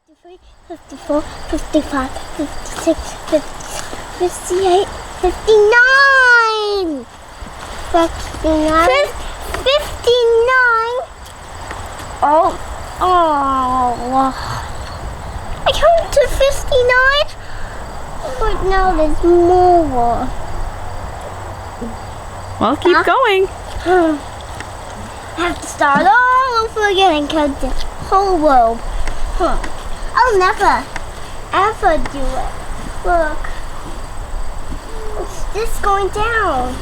53, 54, 55, 56, 58, 59! 59. 59! Oh. I counted to 59, but now there's more. Well, keep going. I have to start all over again and count the whole world. I'll never, ever do it. Look. It's just going down.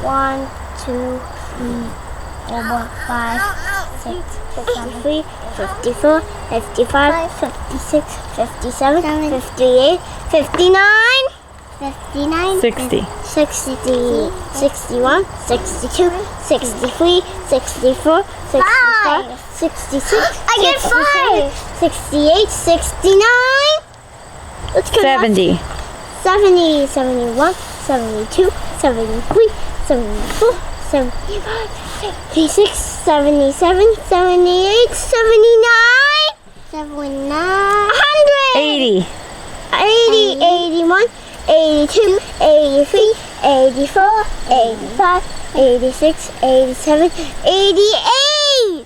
1, 2, 3, 4, 5, 6, 53, 54, 55, 56, 57, 58, 59, 59, 60. 60, 61, 62, 63, 64, 65, 66, I get 68, 69. Let's go 70. 70, 71, 72, 73, 74, 75, 76, 77, 78, 79, 79, 100, 80. 80, 81, 82, 83, 84, 85, 86, 87, 88.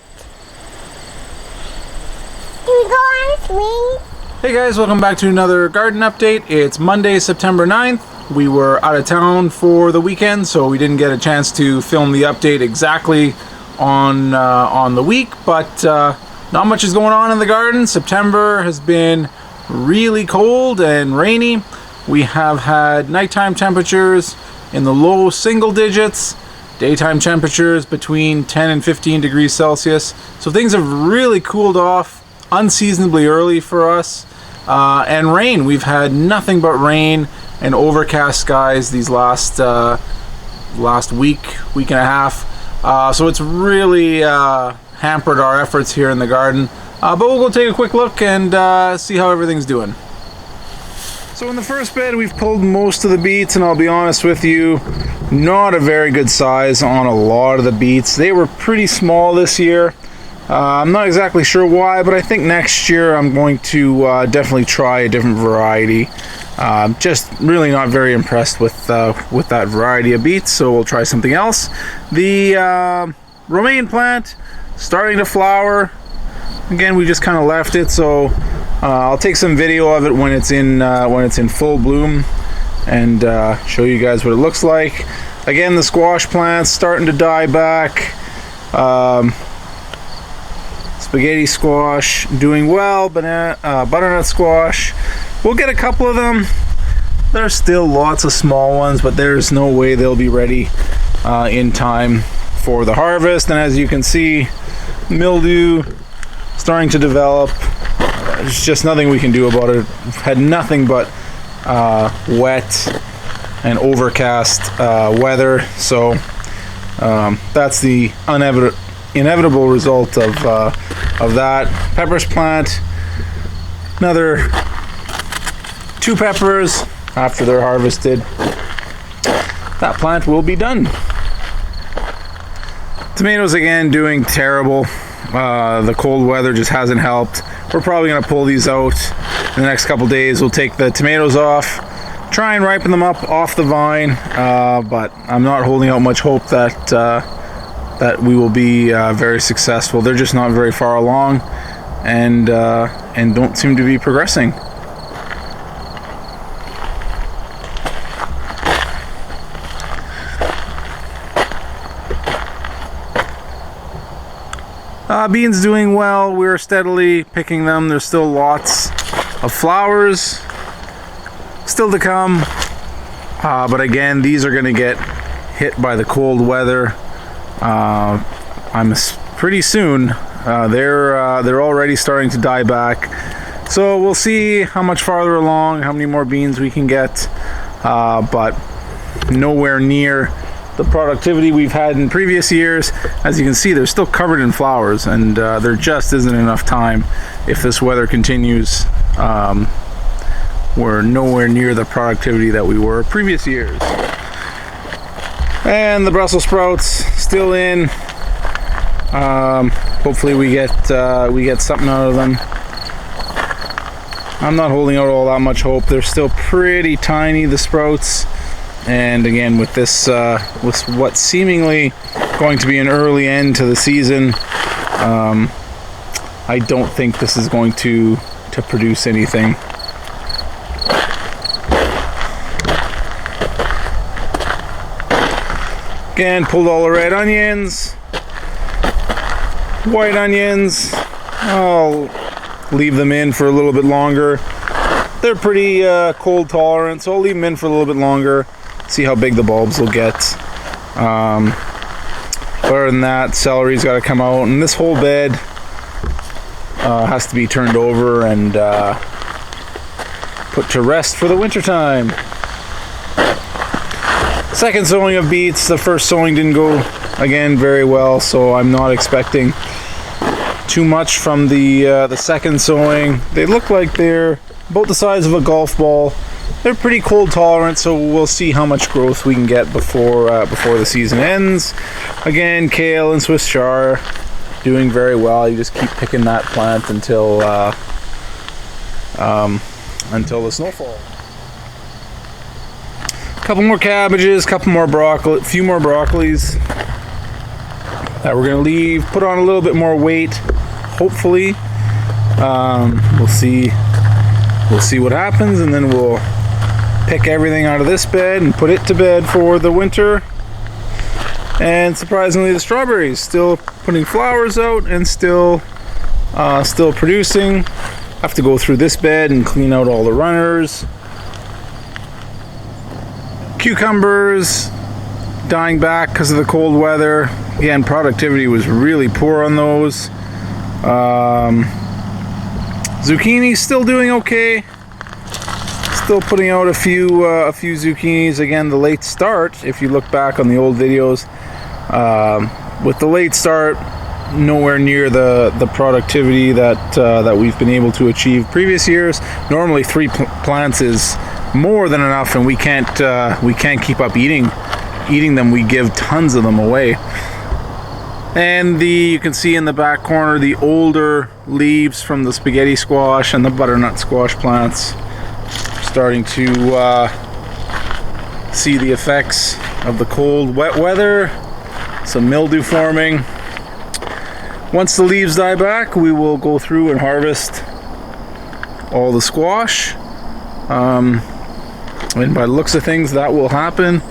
Can we go on a swing? Hey guys, welcome back to another garden update. It's Monday, September 9th. We were out of town for the weekend, so we didn't get a chance to film the update exactly on the week, but not much is going on in the garden. September has been really cold and rainy. We have had nighttime temperatures in the low single digits, daytime temperatures between 10 and 15 degrees Celsius. So things have really cooled off unseasonably early for us. And rain. We've had nothing but rain and overcast skies these last week and a half. So it's really hampered our efforts here in the garden. But we'll go take a quick look and see how everything's doing. So in the first bed we've pulled most of the beets, and I'll be honest with you, not a very good size on a lot of the beets. They were pretty small this year. I'm not exactly sure why, but I think next year I'm going to definitely try a different variety. Just really not very impressed with that variety of beets, so we'll try something else. The romaine plant starting to flower. Again, we just kind of left it, so I'll take some video of it when it's in full bloom and show you guys what it looks like. Again, the squash plant's starting to die back. Spaghetti squash doing well, butternut squash. We'll get a couple of them. There's still lots of small ones, but there's no way they'll be ready in time for the harvest. And as you can see, mildew starting to develop. There's just nothing we can do about it. We've had nothing but wet and overcast weather, so that's the inevitable result of that. Peppers plant, another 2 peppers after they're harvested. That plant will be done. Tomatoes again doing terrible. The cold weather just hasn't helped. We're probably going to pull these out in the next couple days. We'll take the tomatoes off, try and ripen them up off the vine, but I'm not holding out much hope that we will be very successful. They're just not very far along, and don't seem to be progressing. Beans doing well. We're steadily picking them. There's still lots of flowers still to come, but again, these are going to get hit by the cold weather. Pretty soon. They're already starting to die back. So we'll see how much farther along, how many more beans we can get, but nowhere near the productivity we've had in previous years. As you can see, they're still covered in flowers, and there just isn't enough time. If this weather continues, we're nowhere near the productivity that we were previous years. And the Brussels sprouts still in. Hopefully we get something out of them. I'm not holding out all that much hope. They're still pretty tiny, the sprouts. And again, with this, with what's seemingly going to be an early end to the season, I don't think this is going to produce anything. Again, pulled all the red onions, white onions. I'll leave them in for a little bit longer. They're pretty cold tolerant, so I'll leave them in for a little bit longer. See how big the bulbs will get. Other than that, celery's got to come out, and this whole bed has to be turned over and put to rest for the winter time. Second sowing of beets. The first sowing didn't go, again, very well, so I'm not expecting too much from the second sowing. They look like they're about the size of a golf ball. They're pretty cold tolerant, so we'll see how much growth we can get before the season ends. Again, kale and Swiss chard doing very well. You just keep picking that plant until the snowfall. Couple more cabbages, couple more broccoli, a few more broccolis that we're gonna leave. Put on a little bit more weight, hopefully. We'll see what happens, and then we'll pick everything out of this bed and put it to bed for the winter. And surprisingly, the strawberries still putting flowers out and still producing. Have to go through this bed and clean out all the runners. Cucumbers dying back because of the cold weather. Again, productivity was really poor on those. Zucchini still doing okay. Still putting out a few zucchinis. Again, the late start, if you look back on the old videos, with the late start, nowhere near the productivity that we've been able to achieve previous years. Normally 3 plants is more than enough, and we can't keep up eating them. We give tons of them away. And you can see in the back corner the older leaves from the spaghetti squash and the butternut squash plants starting to see the effects of the cold, wet weather. Some mildew forming. Once the leaves die back, we will go through and harvest all the squash. And by the looks of things, that will happen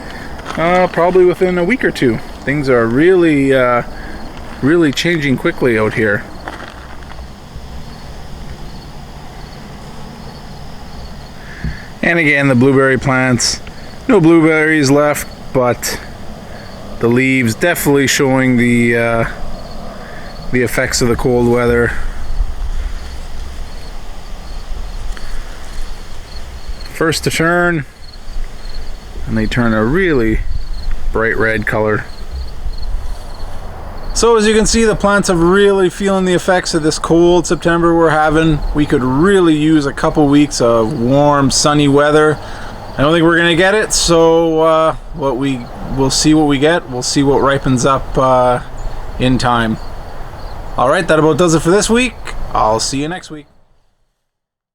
probably within a week or two. Things are really changing quickly out here. And again, the blueberry plants, no blueberries left, but the leaves definitely showing the effects of the cold weather. First to turn, and they turn a really bright red color. So as you can see, the plants are really feeling the effects of this cold September we're having. We could really use a couple weeks of warm, sunny weather. I don't think we're gonna get it, so we'll see what we get. We'll see what ripens up in time. All right, that about does it for this week. I'll see you next week.